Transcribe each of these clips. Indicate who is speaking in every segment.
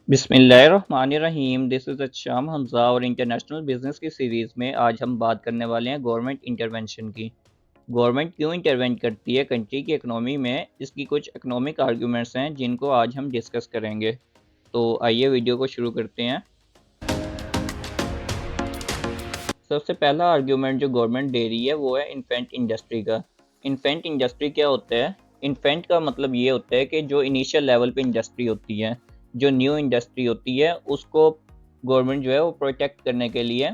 Speaker 1: बिस्मिल्लाहिर्रहमानिर्रहीम। This is अच्शाम Hamza और international business की सीरीज़ में आज हम बात करने वाले हैं गवर्नमेंट इंटरवेंशन की। गवर्नमेंट क्यों इंटरवेंट करती है कंट्री की इकनॉमी में, इसकी कुछ इकनॉमिक आर्ग्यूमेंट्स हैं जिनको आज हम डिस्कस करेंगे। तो आइए वीडियो को शुरू करते हैं। सबसे पहला आर्ग्यूमेंट जो गवर्नमेंट दे रही है वो है इन्फेंट इंडस्ट्री का। इन्फेंट इंडस्ट्री क्या होता है? इन्फेंट का मतलब ये होता है कि जो इनिशियल लेवल पे इंडस्ट्री होती है, जो न्यू इंडस्ट्री होती है, उसको गवर्नमेंट जो है वो प्रोटेक्ट करने के लिए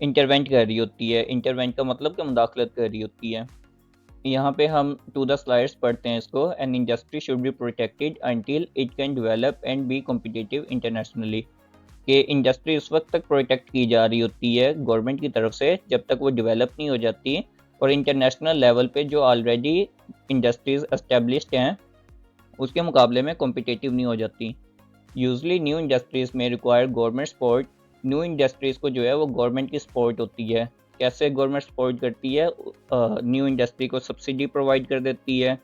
Speaker 1: इंटरवेंट कर रही होती है। इंटरवेंट का मतलब कि मुदाखलत कर रही होती है। यहाँ पे हम टू द स्लाइड्स पढ़ते हैं इसको। An industry should be protected until it can develop and be competitive internationally. कि इंडस्ट्री उस वक्त तक प्रोटेक्ट की जा रही होती है गवर्नमेंट की तरफ से जब तक वो डेवलप नहीं हो जाती, और इंटरनेशनल लेवल पे जो ऑलरेडी इंडस्ट्रीज एस्टेब्लिश्ड हैं उसके मुकाबले में कॉम्पिटिटिव नहीं हो जाती। यूजली न्यू इंडस्ट्रीज़ में require government support. New industries को जो है वो गवर्नमेंट की सपोर्ट होती है। कैसे गवर्नमेंट सपोर्ट करती है? न्यू इंडस्ट्री को सब्सिडी प्रोवाइड कर देती है,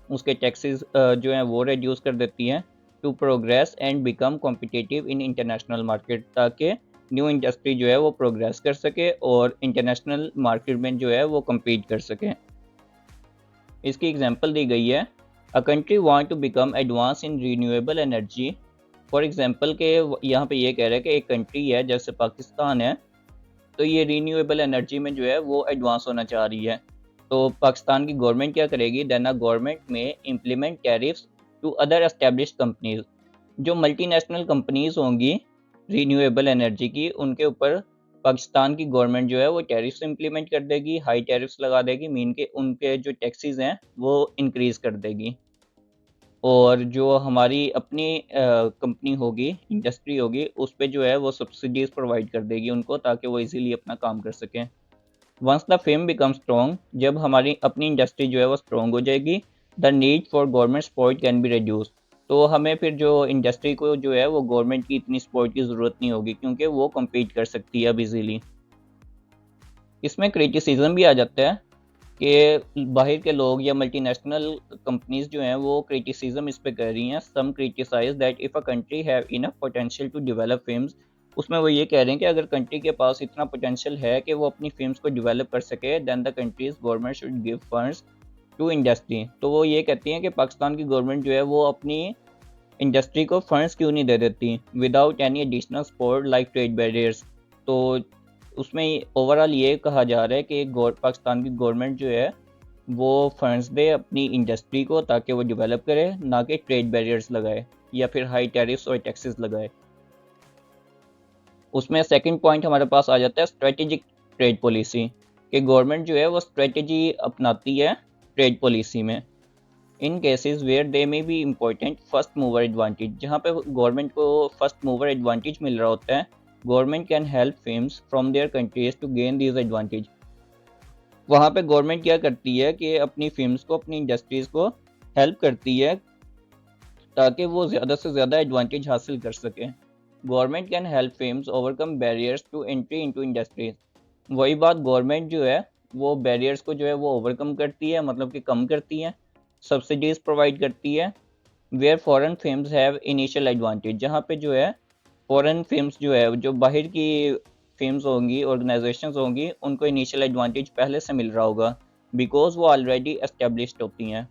Speaker 1: उसके टैक्सेस जो हैं वो रिड्यूस कर देती हैं to progress and become competitive in international market, ताकि न्यू इंडस्ट्री जो है वो प्रोग्रेस कर सके और इंटरनेशनल मार्केट में जो है वो कम्पीट कर सके। इसकी एग्जांपल दी गई है। A country want to become advance in renewable energy. For example के यहाँ पे ये कह रहा है कि एक कंट्री है जैसे पाकिस्तान है, तो ये रीन्यूएबल एनर्जी में जो है वो एडवांस होना चाह रही है। तो पाकिस्तान की गवर्नमेंट क्या करेगी? Then a government may implement tariffs to other established companies. जो मल्टीनेशनल कंपनीज होंगी रीन्यूएबल एनर्जी की, उनके ऊपर पाकिस्तान की गवर्नमेंट जो है वो टैरिफ्स इंप्लीमेंट कर देगी, हाई टैरिफ्स लगा देगी, मीन के उनके जो टैक्सेस हैं वो इंक्रीज कर देगी। और जो हमारी अपनी कंपनी होगी, इंडस्ट्री होगी, उस पे जो है वो सब्सिडीज़ प्रोवाइड कर देगी उनको, ताकि वो इजीली अपना काम कर सकें। Once the firms become strong, जब हमारी अपनी इंडस्ट्री जो है वो स्ट्रॉन्ग हो जाएगी, the need for government support can be reduce. तो हमें फिर जो इंडस्ट्री को जो है वो गवर्नमेंट की इतनी सपोर्ट की ज़रूरत नहीं होगी, क्योंकि वो कम्पीट कर सकती है अब इजीली। इसमें क्रिटिसिज्म भी आ जाता है कि बाहर के लोग या मल्टीनेशनल कंपनीज जो हैं वो क्रिटिसिज्म इस पे कर रही हैं। Some criticize that if a country have enough potential to develop films. उसमें वो ये कह रहे हैं कि अगर कंट्री के पास इतना पोटेंशियल है कि वो अपनी फिल्म्स को डेवलप कर सके, then the country's government should give funds to industry. तो वो ये कहती हैं कि पाकिस्तान की गवर्नमेंट जो है वो अपनी इंडस्ट्री को फंड्स क्यों नहीं दे देती without any additional support like trade barriers. तो उसमें ओवरऑल ये कहा जा रहा है कि पाकिस्तान की गवर्नमेंट जो है वो फंड्स दे अपनी इंडस्ट्री को, ताकि वो डेवलप करे, ना कि ट्रेड बैरियर्स लगाए या फिर हाई टैरिफ्स और टैक्सेस लगाए। उसमें सेकंड पॉइंट हमारे पास आ जाता है स्ट्रेटेजिक ट्रेड पॉलिसी। कि गवर्नमेंट जो है वो स्ट्रेटजी अपनाती है ट्रेड पॉलिसी में। इन cases where they may be important first mover advantage, जहाँ पे गवर्नमेंट को फर्स्ट मूवर एडवांटेज मिल रहा होता है, government can help firms from their countries to gain this advantage. वहाँ पे गवर्नमेंट क्या करती है कि अपनी फिल्म्स को, अपनी इंडस्ट्रीज को हेल्प करती है ताकि वो ज़्यादा से ज़्यादा एडवांटेज हासिल कर सके। Government can help firms overcome barriers to entry into industries. वही बात, गवर्नमेंट जो है वो बैरियर्स को जो है वो ओवरकम करती है, मतलब कि कम करती है, सब्सिडीज़ प्रोवाइड करती है। Where foreign firms have initial advantage, जहाँ पे जो है फॉरेन फिल्म्स जो है, जो बाहर की फिल्म्स होंगी, ऑर्गेनाइजेशंस होंगी, उनको इनिशियल एडवांटेज पहले से मिल रहा होगा बिकॉज वो ऑलरेडी एस्टेब्लिश्ड होती हैं।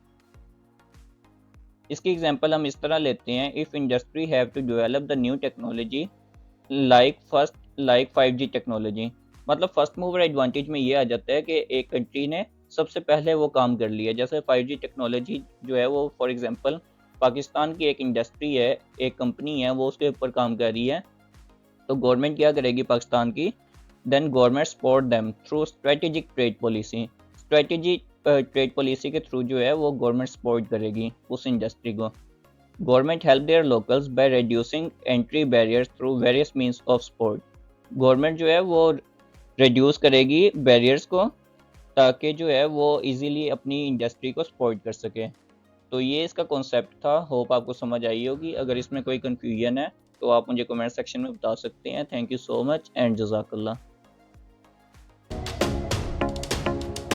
Speaker 1: इसकी एग्जांपल हम इस तरह लेते हैं। If industry have to develop the new technology like 5G technology. मतलब फर्स्ट मूवर एडवांटेज में ये आ जाता है कि एक कंट्री ने सबसे पहले वो काम कर लिया। जैसे 5G टेक्नोलॉजी जो है वो फॉर एग्जांपल पाकिस्तान की एक इंडस्ट्री है, एक कंपनी है, वो उसके ऊपर काम कर रही है। तो गवर्नमेंट क्या करेगी पाकिस्तान की? Then government support them through strategic trade policy. Strategic trade policy के थ्रू जो है वो गवर्नमेंट सपोर्ट करेगी उस इंडस्ट्री को। Government help their locals by reducing entry barriers through various means of support. Government जो है वो रिड्यूस करेगी बैरियर्स को, ताकि जो है वो इजीली अपनी इंडस्ट्री को सपोर्ट कर सके। तो ये इसका कॉन्सेप्ट था। होप आपको समझ आई होगी। अगर इसमें कोई कन्फ्यूजन है तो आप मुझे कमेंट सेक्शन में बता सकते हैं। Thank you so much and जज़ाकल्लाह।